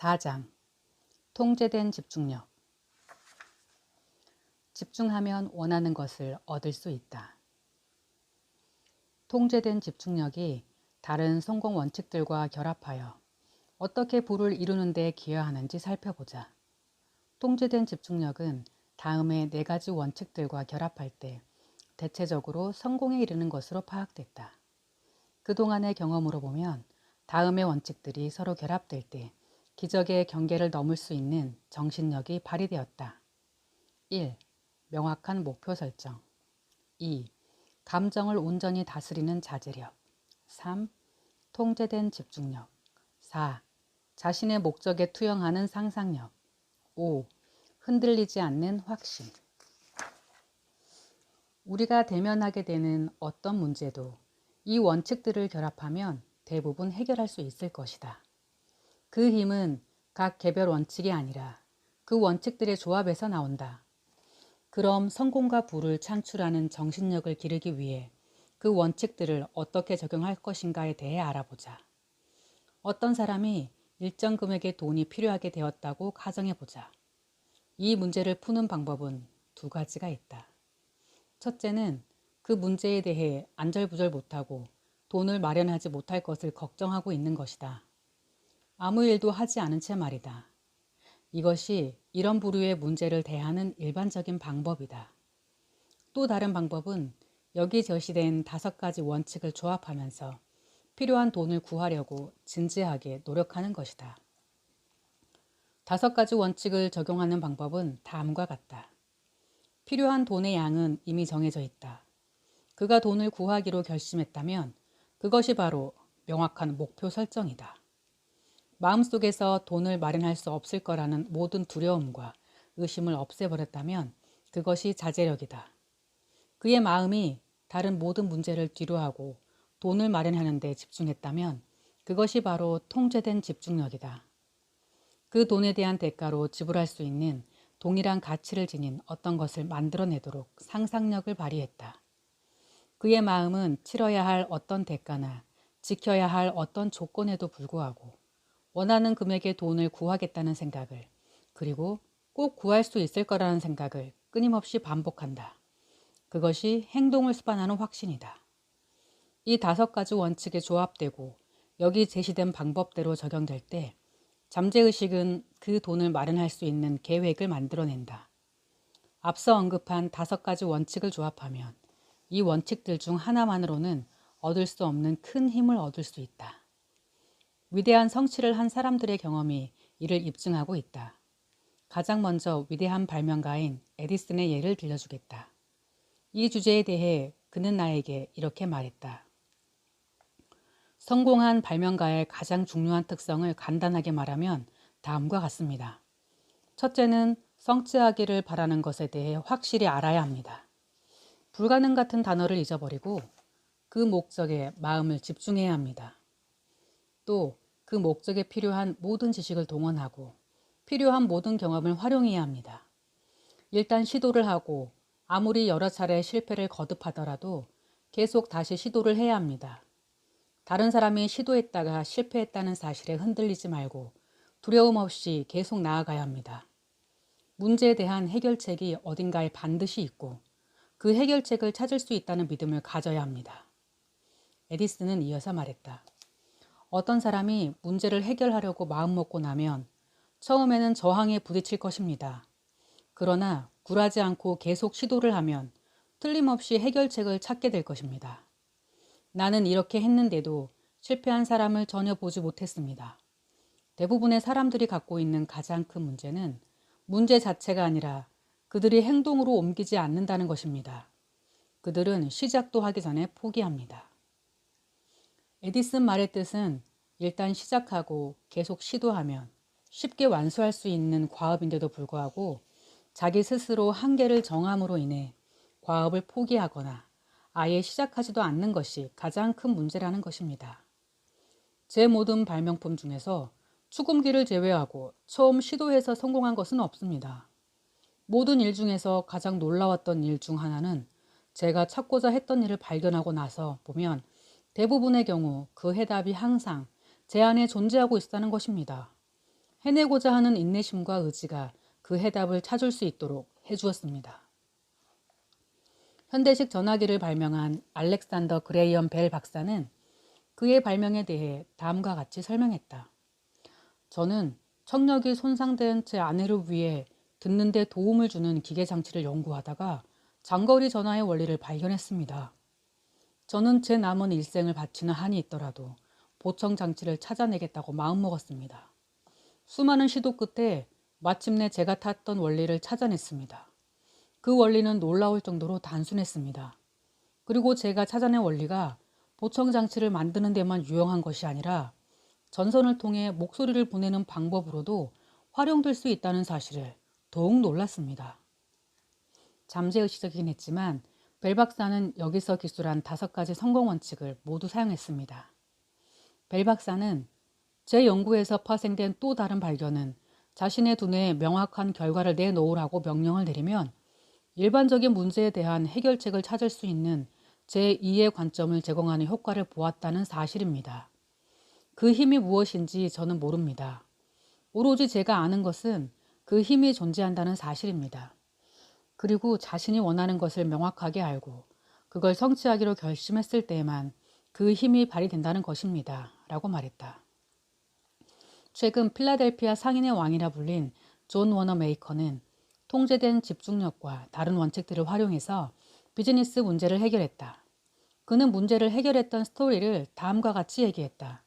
4장 통제된 집중력. 집중하면 원하는 것을 얻을 수 있다. 통제된 집중력이 다른 성공 원칙들과 결합하여 어떻게 부를 이루는 데 기여하는지 살펴보자. 통제된 집중력은 다음의 4가지 원칙들과 결합할 때 대체적으로 성공에 이르는 것으로 파악됐다. 그동안의 경험으로 보면 다음의 원칙들이 서로 결합될 때 기적의 경계를 넘을 수 있는 정신력이 발휘되었다. 1. 명확한 목표 설정. 2. 감정을 온전히 다스리는 자제력. 3. 통제된 집중력. 4. 자신의 목적에 투영하는 상상력. 5. 흔들리지 않는 확신. 우리가 대면하게 되는 어떤 문제도 이 원칙들을 결합하면 대부분 해결할 수 있을 것이다. 그 힘은 각 개별 원칙이 아니라 그 원칙들의 조합에서 나온다. 그럼 성공과 부를 창출하는 정신력을 기르기 위해 그 원칙들을 어떻게 적용할 것인가에 대해 알아보자. 어떤 사람이 일정 금액의 돈이 필요하게 되었다고 가정해보자. 이 문제를 푸는 방법은 2가지가 있다. 첫째는 그 문제에 대해 안절부절 못하고 돈을 마련하지 못할 것을 걱정하고 있는 것이다. 아무 일도 하지 않은 채 말이다. 이것이 이런 부류의 문제를 대하는 일반적인 방법이다. 또 다른 방법은 여기 제시된 5가지 원칙을 조합하면서 필요한 돈을 구하려고 진지하게 노력하는 것이다. 5가지 원칙을 적용하는 방법은 다음과 같다. 필요한 돈의 양은 이미 정해져 있다. 그가 돈을 구하기로 결심했다면 그것이 바로 명확한 목표 설정이다. 마음속에서 돈을 마련할 수 없을 거라는 모든 두려움과 의심을 없애버렸다면 그것이 자제력이다. 그의 마음이 다른 모든 문제를 뒤로하고 돈을 마련하는 데 집중했다면 그것이 바로 통제된 집중력이다. 그 돈에 대한 대가로 지불할 수 있는 동일한 가치를 지닌 어떤 것을 만들어내도록 상상력을 발휘했다. 그의 마음은 치러야 할 어떤 대가나 지켜야 할 어떤 조건에도 불구하고 원하는 금액의 돈을 구하겠다는 생각을, 그리고 꼭 구할 수 있을 거라는 생각을 끊임없이 반복한다. 그것이 행동을 수반하는 확신이다. 이 5가지 원칙에 조합되고 여기 제시된 방법대로 적용될 때 잠재의식은 그 돈을 마련할 수 있는 계획을 만들어낸다. 앞서 언급한 5가지 원칙을 조합하면 이 원칙들 중 하나만으로는 얻을 수 없는 큰 힘을 얻을 수 있다. 위대한 성취를 한 사람들의 경험이 이를 입증하고 있다. 가장 먼저 위대한 발명가인 에디슨의 예를 들려주겠다. 이 주제에 대해 그는 나에게 이렇게 말했다. 성공한 발명가의 가장 중요한 특성을 간단하게 말하면 다음과 같습니다. 첫째는 성취하기를 바라는 것에 대해 확실히 알아야 합니다. 불가능 같은 단어를 잊어버리고 그 목적에 마음을 집중해야 합니다. 또 그 목적에 필요한 모든 지식을 동원하고 필요한 모든 경험을 활용해야 합니다. 일단 시도를 하고 아무리 여러 차례 실패를 거듭하더라도 계속 다시 시도를 해야 합니다. 다른 사람이 시도했다가 실패했다는 사실에 흔들리지 말고 두려움 없이 계속 나아가야 합니다. 문제에 대한 해결책이 어딘가에 반드시 있고 그 해결책을 찾을 수 있다는 믿음을 가져야 합니다. 에디슨은 이어서 말했다. 어떤 사람이 문제를 해결하려고 마음먹고 나면 처음에는 저항에 부딪힐 것입니다. 그러나 굴하지 않고 계속 시도를 하면 틀림없이 해결책을 찾게 될 것입니다. 나는 이렇게 했는데도 실패한 사람을 전혀 보지 못했습니다. 대부분의 사람들이 갖고 있는 가장 큰 문제는 문제 자체가 아니라 그들이 행동으로 옮기지 않는다는 것입니다. 그들은 시작도 하기 전에 포기합니다. 에디슨 말의 뜻은 일단 시작하고 계속 시도하면 쉽게 완수할 수 있는 과업인데도 불구하고 자기 스스로 한계를 정함으로 인해 과업을 포기하거나 아예 시작하지도 않는 것이 가장 큰 문제라는 것입니다. 제 모든 발명품 중에서 축음기를 제외하고 처음 시도해서 성공한 것은 없습니다. 모든 일 중에서 가장 놀라웠던 일 중 하나는 제가 찾고자 했던 일을 발견하고 나서 보면 대부분의 경우 그 해답이 항상 제 안에 존재하고 있다는 것입니다. 해내고자 하는 인내심과 의지가 그 해답을 찾을 수 있도록 해주었습니다. 현대식 전화기를 발명한 알렉산더 그레이엄 벨 박사는 그의 발명에 대해 다음과 같이 설명했다. 저는 청력이 손상된 제 아내를 위해 듣는 데 도움을 주는 기계 장치를 연구하다가 장거리 전화의 원리를 발견했습니다. 저는 제 남은 일생을 바치는 한이 있더라도 보청 장치를 찾아내겠다고 마음먹었습니다. 수많은 시도 끝에 마침내 제가 탔던 원리를 찾아냈습니다. 그 원리는 놀라울 정도로 단순했습니다. 그리고 제가 찾아낸 원리가 보청 장치를 만드는 데만 유용한 것이 아니라 전선을 통해 목소리를 보내는 방법으로도 활용될 수 있다는 사실을 더욱 놀랐습니다. 잠재의식적이긴 했지만 벨 박사는 여기서 기술한 5가지 성공 원칙을 모두 사용했습니다. 벨 박사는 제 연구에서 파생된 또 다른 발견은 자신의 두뇌에 명확한 결과를 내놓으라고 명령을 내리면 일반적인 문제에 대한 해결책을 찾을 수 있는 제2의 관점을 제공하는 효과를 보았다는 사실입니다. 그 힘이 무엇인지 저는 모릅니다. 오로지 제가 아는 것은 그 힘이 존재한다는 사실입니다. 그리고 자신이 원하는 것을 명확하게 알고 그걸 성취하기로 결심했을 때에만 그 힘이 발휘된다는 것입니다. 라고 말했다. 최근 필라델피아 상인의 왕이라 불린 존 워너 메이커는 통제된 집중력과 다른 원칙들을 활용해서 비즈니스 문제를 해결했다. 그는 문제를 해결했던 스토리를 다음과 같이 얘기했다.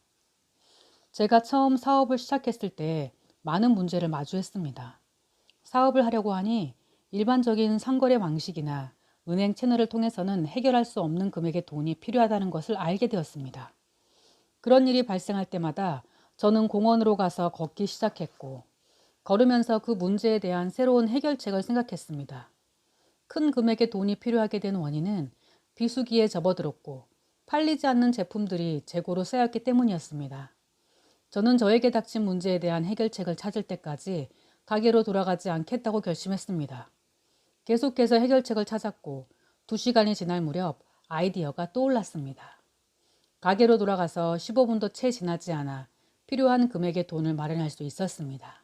제가 처음 사업을 시작했을 때 많은 문제를 마주했습니다. 사업을 하려고 하니 일반적인 상거래 방식이나 은행 채널을 통해서는 해결할 수 없는 금액의 돈이 필요하다는 것을 알게 되었습니다. 그런 일이 발생할 때마다 저는 공원으로 가서 걷기 시작했고 걸으면서 그 문제에 대한 새로운 해결책을 생각했습니다. 큰 금액의 돈이 필요하게 된 원인은 비수기에 접어들었고 팔리지 않는 제품들이 재고로 쌓였기 때문이었습니다. 저는 저에게 닥친 문제에 대한 해결책을 찾을 때까지 가게로 돌아가지 않겠다고 결심했습니다. 계속해서 해결책을 찾았고 2시간이 지날 무렵 아이디어가 떠올랐습니다. 가게로 돌아가서 15분도 채 지나지 않아 필요한 금액의 돈을 마련할 수 있었습니다.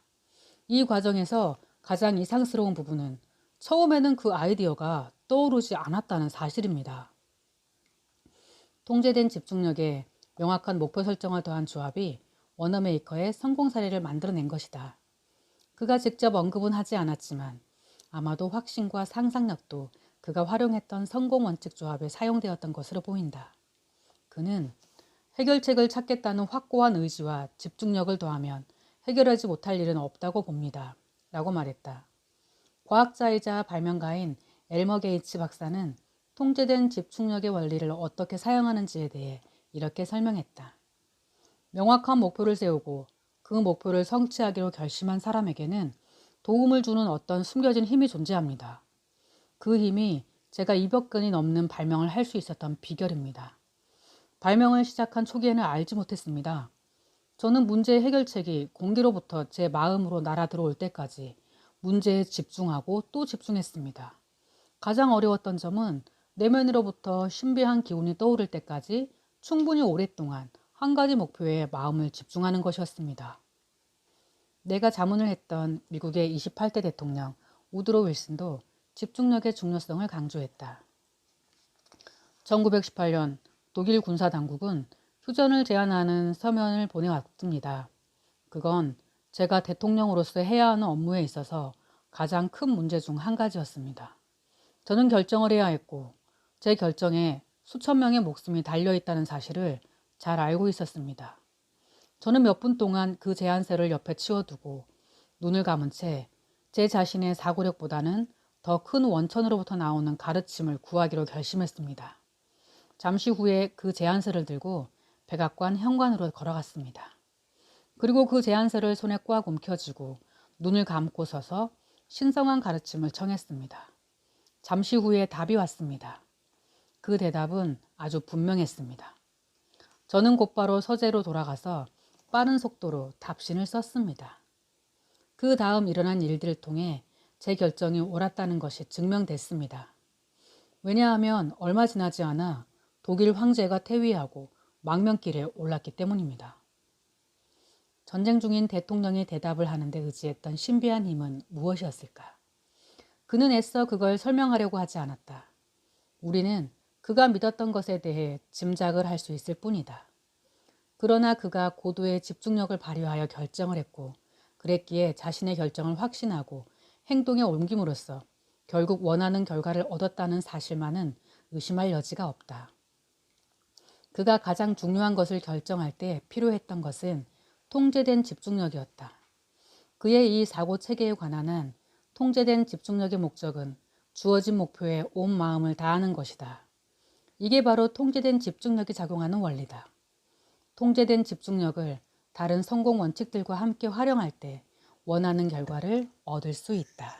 이 과정에서 가장 이상스러운 부분은 처음에는 그 아이디어가 떠오르지 않았다는 사실입니다. 통제된 집중력에 명확한 목표 설정을 더한 조합이 워너메이커의 성공 사례를 만들어낸 것이다. 그가 직접 언급은 하지 않았지만 아마도 확신과 상상력도 그가 활용했던 성공 원칙 조합에 사용되었던 것으로 보인다. 그는 해결책을 찾겠다는 확고한 의지와 집중력을 더하면 해결하지 못할 일은 없다고 봅니다. 라고 말했다. 과학자이자 발명가인 엘머 게이츠 박사는 통제된 집중력의 원리를 어떻게 사용하는지에 대해 이렇게 설명했다. 명확한 목표를 세우고 그 목표를 성취하기로 결심한 사람에게는 도움을 주는 어떤 숨겨진 힘이 존재합니다. 그 힘이 제가 200건이 넘는 발명을 할 수 있었던 비결입니다. 발명을 시작한 초기에는 알지 못했습니다. 저는 문제의 해결책이 공기로부터 제 마음으로 날아들어올 때까지 문제에 집중하고 또 집중했습니다. 가장 어려웠던 점은 내면으로부터 신비한 기운이 떠오를 때까지 충분히 오랫동안 한 가지 목표에 마음을 집중하는 것이었습니다. 내가 자문을 했던 미국의 28대 대통령 우드로 윌슨도 집중력의 중요성을 강조했다. 1918년 독일 군사당국은 휴전을 제안하는 서면을 보내왔습니다. 그건 제가 대통령으로서 해야 하는 업무에 있어서 가장 큰 문제 중 한 가지였습니다. 저는 결정을 해야 했고 제 결정에 수천 명의 목숨이 달려있다는 사실을 잘 알고 있었습니다. 저는 몇 분 동안 그 제안서를 옆에 치워두고 눈을 감은 채 제 자신의 사고력보다는 더 큰 원천으로부터 나오는 가르침을 구하기로 결심했습니다. 잠시 후에 그 제안서를 들고 백악관 현관으로 걸어갔습니다. 그리고 그 제안서를 손에 꽉 움켜쥐고 눈을 감고 서서 신성한 가르침을 청했습니다. 잠시 후에 답이 왔습니다. 그 대답은 아주 분명했습니다. 저는 곧바로 서재로 돌아가서 빠른 속도로 답신을 썼습니다. 그 다음 일어난 일들을 통해 제 결정이 옳았다는 것이 증명됐습니다. 왜냐하면 얼마 지나지 않아 독일 황제가 퇴위하고 망명길에 올랐기 때문입니다. 전쟁 중인 대통령이 대답을 하는데 의지했던 신비한 힘은 무엇이었을까? 그는 애써 그걸 설명하려고 하지 않았다. 우리는 그가 믿었던 것에 대해 짐작을 할 수 있을 뿐이다. 그러나 그가 고도의 집중력을 발휘하여 결정을 했고, 그랬기에 자신의 결정을 확신하고 행동에 옮김으로써 결국 원하는 결과를 얻었다는 사실만은 의심할 여지가 없다. 그가 가장 중요한 것을 결정할 때 필요했던 것은 통제된 집중력이었다. 그의 이 사고 체계에 관한 한 통제된 집중력의 목적은 주어진 목표에 온 마음을 다하는 것이다. 이게 바로 통제된 집중력이 작용하는 원리다. 통제된 집중력을 다른 성공 원칙들과 함께 활용할 때 원하는 결과를 얻을 수 있다.